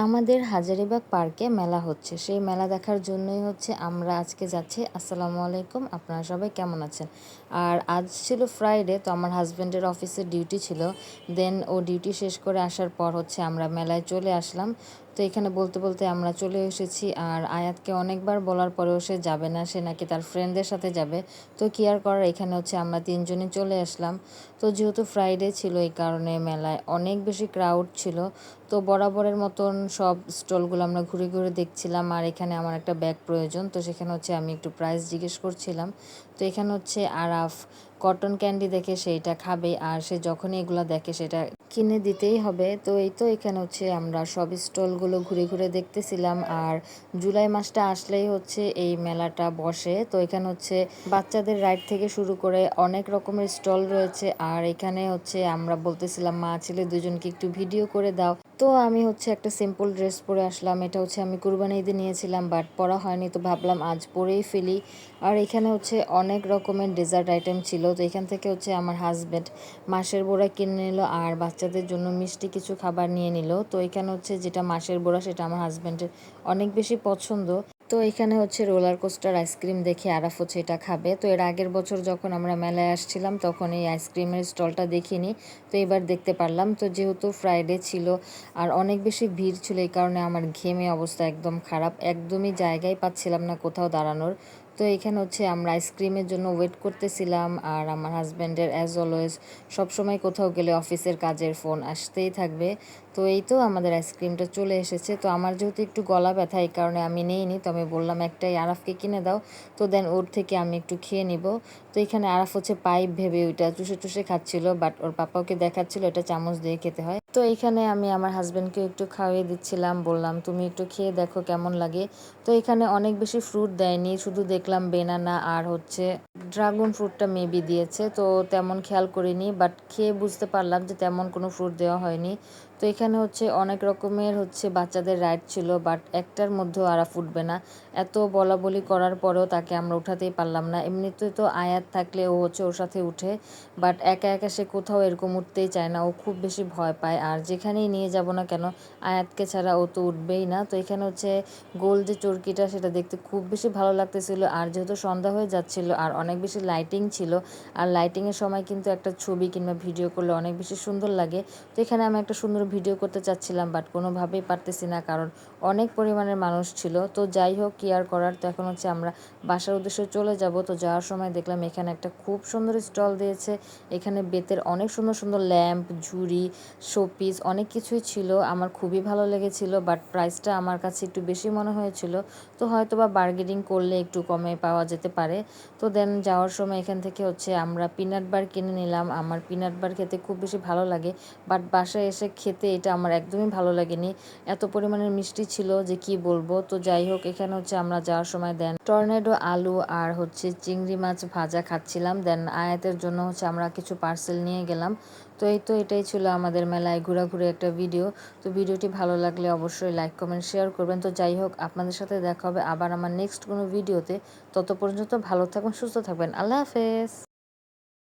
আমাদের হাজারীবাগ পার্কে মেলা হচ্ছে। সেই মেলা দেখার জন্যই হচ্ছে আমরা আজকে যাচ্ছি। আসসালামু আলাইকুম, আপনারা সবাই কেমন আছেন? আর আজ ছিল ফ্রাইডে, তো আমার হাজব্যান্ডের অফিসে ডিউটি ছিল। দেন ও ডিউটি শেষ করে আসার পর হচ্ছে আমরা মেলায় চলে আসলাম। তো এখানে বলতে বলতে আমরা চলে এসেছি। আর আয়াতকে অনেকবার বলার পরেও সে যাবে না, সে নাকি তার ফ্রেন্ডদের সাথে যাবে। তো কি আর করার, এখানে হচ্ছে আমরা তিনজনই চলে আসলাম। তো যেহেতু ফ্রাইডে ছিল এই কারণে মেলায় অনেক বেশি ক্রাউড ছিল। তো বরাবরের মতন সব স্টলগুলো আমরা ঘুরে ঘুরে দেখছিলাম। আর এখানে আমার একটা ব্যাগ প্রয়োজন, তো সেখানে হচ্ছে আমি একটু প্রাইস জিজ্ঞেস করছিলাম। তো এখানে হচ্ছে আরাফ কটন ক্যান্ডি দেখে সেইটা খাবে, আর সে যখনই এগুলো দেখে সেটা কিনে দিতেই হবে। তো এই তো এখানে হচ্ছে আমরা সব স্টলগুলো ঘুরে ঘুরে দেখতেছিলাম। আর জুলাই মাসটা আসলেই হচ্ছে এই মেলাটা বসে। তো এখানে হচ্ছে বাচ্চাদের রাইড থেকে শুরু করে অনেক রকমের স্টল রয়েছে। আর এখানে হচ্ছে আমরা বলতেছিলাম মা ছেলে দুজনকে একটু ভিডিও করে দাও। তো আমি হচ্ছে একটা সিম্পল ড্রেস পরে আসলাম। এটা হচ্ছে আমি কুরবানি ঈদে নিয়েছিলাম, বাট পরা হয়নি, তো ভাবলাম আজ পরেই ফেলি। আর এখানে হচ্ছে অনেক রকমের ডেজার্ট আইটেম ছিল। তো এখান থেকে হচ্ছে আমার হাজব্যান্ড মাসের বোড়া কিনে নিল আর বাচ্চাদের জন্য মিষ্টি কিছু খাবার নিয়ে নিল। তো এখানে হচ্ছে যেটা মাসের বোড়া সেটা আমার হাজব্যান্ডের অনেক বেশি পছন্দ। তো এখানে হচ্ছে রোলার কোস্টার আইসক্রিম দেখে আরাফ হচ্ছে এটা খাবে। তো এর আগের বছর যখন আমরা মেলায় আসছিলাম তখন এই আইসক্রিমের স্টলটা দেখিনি, তো এবার দেখতে পারলাম। তো যেহেতু ফ্রাইডে ছিল আর অনেক বেশি ভিড় ছিল, এই কারণে আমার ঘেমে অবস্থা একদম খারাপ, একদমই জায়গায় পাচ্ছিলাম না কোথাও দাঁড়ানোর। তো এখানে হচ্ছে আমরা আইসক্রিমের জন্য ওয়েট করতেছিলাম। আর আমার হাজব্যান্ডের অ্যাজ অলওয়েজ সবসময় কোথাও গেলে অফিসের কাজের ফোন আসতেই থাকবে। তো এই তো আমাদের আইসক্রিমটা চলে এসেছে। তো আমার যেহেতু একটু গলা ব্যথা, এই কারণে আমি নেইনি, তো আমি বললাম একটাই আরাফকে কিনে দাও। তো দেন ওর থেকে আমি একটু খেয়ে নিব। তো এখানে আরাফ হচ্ছে পাইপ ভেবে ওইটা চুষে চুষে খাচ্ছিল, বাট ওর পাপাকে দেখাচ্ছিল এটা চামচ দিয়ে খেতে হয়। তো এখানে আমি আমার হাজব্যান্ডকে একটু খাওয়িয়ে দিচ্ছিলাম, বললাম তুমি একটু খেয়ে দেখো কেমন লাগে। তো এখানে অনেক বেশি ফ্রুট দেয়নি, শুধু দেখলাম বেনানা আর হচ্ছে ড্রাগন ফ্রুটটা মেবি দিয়েছে, তো তেমন খেয়াল করিনি, বাট খেয়ে বুঝতে পারলাম যে তেমন কোনো ফ্রুট দেওয়া হয়নি। তো এখানে হচ্ছে অনেক রকমের হচ্ছে বাচ্চাদের রাইড ছিল, বাট একটার মধ্যেও আরাফ উঠবে না। এত বলা বলি করার পরেও তাকে আমরা উঠাতেই পারলাম না। এমনিতে তো আয়াত থাকলে ও হচ্ছে ওর সাথে উঠে, বাট একা একা সে কোথাও এরকম উঠতেই চায় না, ও খুব বেশি ভয় পায়। আর যেখানেই নিয়ে যাব না কেন আয়াতকে ছাড়া ও তো উঠবেই না। তো এখানে হচ্ছে গোল যে চরকিটা সেটা দেখতে খুব বেশি ভালো লাগতেছিল। আর যেহেতু সন্ধ্যা হয়ে যাচ্ছিল আর অনেক বেশি লাইটিং ছিল, আর লাইটিংয়ের সময় কিন্তু একটা ছবি কিংবা ভিডিও করলে অনেক বেশি সুন্দর লাগে। তো এখানে আমি একটা সুন্দর ভিডিও করতে চাচ্ছিলাম, বাট কোনোভাবেই পারতেছি না, কারণ অনেক পরিমাণের মানুষ ছিল। তো যাই হোক, কি আর করার। তো এখন হচ্ছে আমরা বাসার উদ্দেশ্যে চলে যাব। তো যাওয়ার সময় দেখলাম এখানে একটা খুব সুন্দর স্টল দিয়েছে। এখানে বেতের অনেক সুন্দর সুন্দর ল্যাম্প, ঝুড়ি, শোপিস অনেক কিছুই ছিল। আমার খুবই ভালো লেগেছিল, বাট প্রাইসটা আমার কাছে একটু বেশি মনে হয়েছিল। তো হয়তো বা বার্গেনিং করলে একটু কমে পাওয়া যেতে পারে। তো দেন যাওয়ার সময় এখান থেকে হচ্ছে আমরা পিনাট বার কিনে নিলাম। আমার পিনাট বার খেতে খুব বেশি ভালো লাগে, বাট বাসায় এসে খেতে এটা আমার একদমই ভালো লাগেনি। এত পরিমাণের মিষ্টি ছিল যে কি বলবো। তো যাই হোক, এখানে হচ্ছে আমরা যাওয়ার সময় দেন টর্নেডো আলু আর হচ্ছে চিংড়ি মাছ ভাজা খাচ্ছিলাম। দেন আয়াতের জন্য হচ্ছে আমরা কিছু পার্সেল নিয়ে গেলাম। তো এই তো এটাই ছিল আমাদের মেলায় ঘোরাঘুরি একটা ভিডিও। তো ভিডিওটি ভালো লাগলে অবশ্যই লাইক কমেন্ট শেয়ার করবেন। তো যাই হোক, আপনাদের সাথে দেখা হবে আবার আমার নেক্সট কোনো ভিডিওতে। তত পর্যন্ত ভালো থাকবেন, সুস্থ থাকবেন। আল্লাহ হাফেজ।